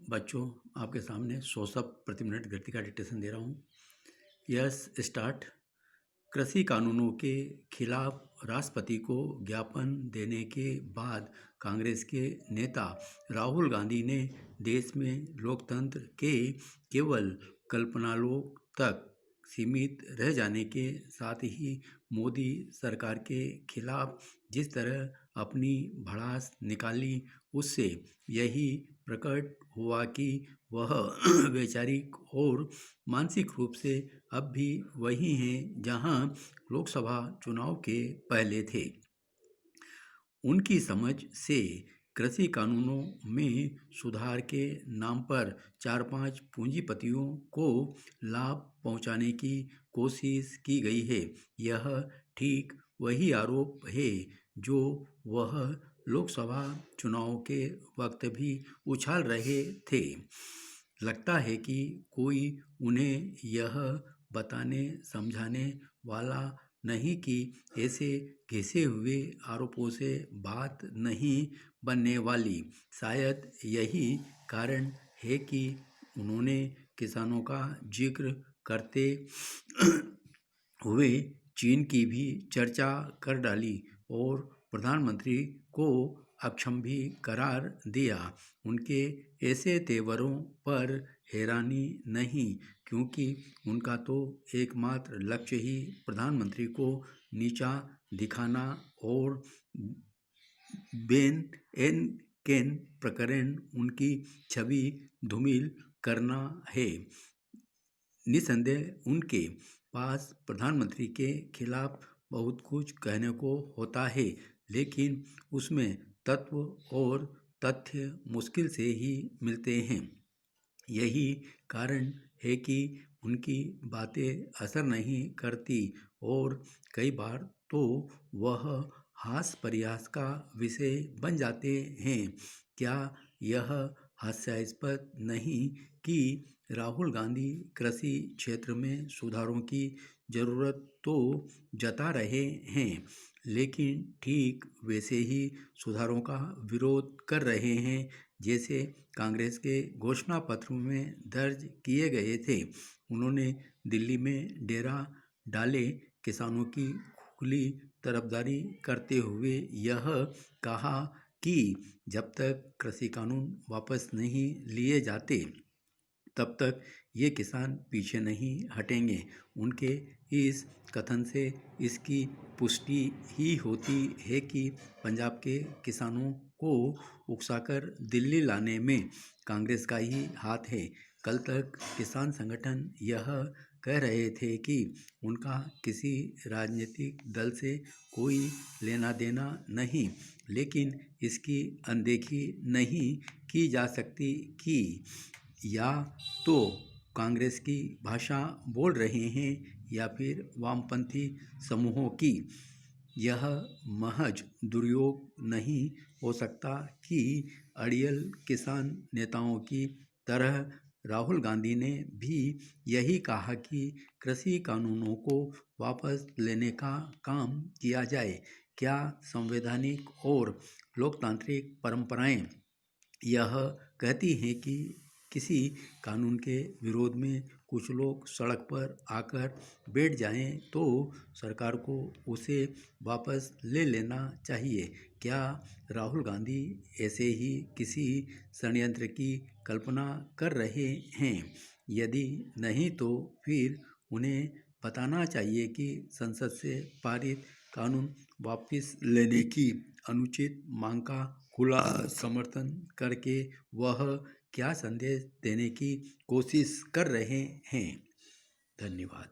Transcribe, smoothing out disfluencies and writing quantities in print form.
बच्चों, आपके सामने 100 शब्द प्रति मिनट गति का डिक्टेशन दे रहा हूँ। Yes start. कृषि कानूनों के खिलाफ राष्ट्रपति को ज्ञापन देने के बाद कांग्रेस के नेता राहुल गांधी ने देश में लोकतंत्र के केवल कल्पनालोक तक सीमित रह जाने के साथ ही मोदी सरकार के खिलाफ जिस तरह अपनी भड़ास निकाली, उससे यही प्रकट हुआ कि वह वैचारिक और मानसिक रूप से अब भी वही हैं जहां लोकसभा चुनाव के पहले थे। उनकी समझ से कृषि कानूनों में सुधार के नाम पर 4-5 पूंजीपतियों को लाभ पहुंचाने की कोशिश की गई है। यह ठीक वही आरोप है जो वह लोकसभा चुनाव के वक्त भी उछाल रहे थे। लगता है कि कोई उन्हें यह बताने समझाने वाला नहीं कि ऐसे घिसे हुए आरोपों से बात नहीं बनने वाली। शायद यही कारण है कि उन्होंने किसानों का जिक्र करते हुए चीन की भी चर्चा कर डाली और प्रधानमंत्री को अक्षम भी करार दिया। उनके ऐसे तेवरों पर हैरानी नहीं, क्योंकि उनका तो एकमात्र लक्ष्य ही प्रधानमंत्री को नीचा दिखाना और बेन एन केन प्रकरण उनकी छवि धूमिल करना है। निसंदेह उनके पास प्रधानमंत्री के खिलाफ बहुत कुछ कहने को होता है, लेकिन उसमें तत्व और तथ्य मुश्किल से ही मिलते हैं। यही कारण है कि उनकी बातें असर नहीं करती और कई बार तो वह हास्य परिहास का विषय बन जाते हैं। क्या यह हास्यास्पद नहीं कि राहुल गांधी कृषि क्षेत्र में सुधारों की जरूरत तो जता रहे हैं, लेकिन ठीक वैसे ही सुधारों का विरोध कर रहे हैं जैसे कांग्रेस के घोषणा पत्र में दर्ज किए गए थे। उन्होंने दिल्ली में डेरा डाले किसानों की खुली तरफदारी करते हुए यह कहा कि जब तक कृषि कानून वापस नहीं लिए जाते, तब तक ये किसान पीछे नहीं हटेंगे। उनके इस कथन से इसकी पुष्टि ही होती है कि पंजाब के किसानों को उकसाकर दिल्ली लाने में कांग्रेस का ही हाथ है। कल तक किसान संगठन यह कह रहे थे कि उनका किसी राजनीतिक दल से कोई लेना देना नहीं, लेकिन इसकी अनदेखी नहीं की जा सकती कि या तो कांग्रेस की भाषा बोल रहे हैं या फिर वामपंथी समूहों की। यह महज दुर्योग नहीं हो सकता कि अड़ियल किसान नेताओं की तरह राहुल गांधी ने भी यही कहा कि कृषि कानूनों को वापस लेने का काम किया जाए। क्या संवैधानिक और लोकतांत्रिक परंपराएं यह कहती हैं कि किसी कानून के विरोध में कुछ लोग सड़क पर आकर बैठ जाएं तो सरकार को उसे वापस ले लेना चाहिए? क्या राहुल गांधी ऐसे ही किसी षड्यंत्र की कल्पना कर रहे हैं? यदि नहीं तो फिर उन्हें बताना चाहिए कि संसद से पारित कानून वापस लेने की अनुचित मांग का खुला समर्थन करके वह क्या संदेश देने की कोशिश कर रहे हैं। धन्यवाद।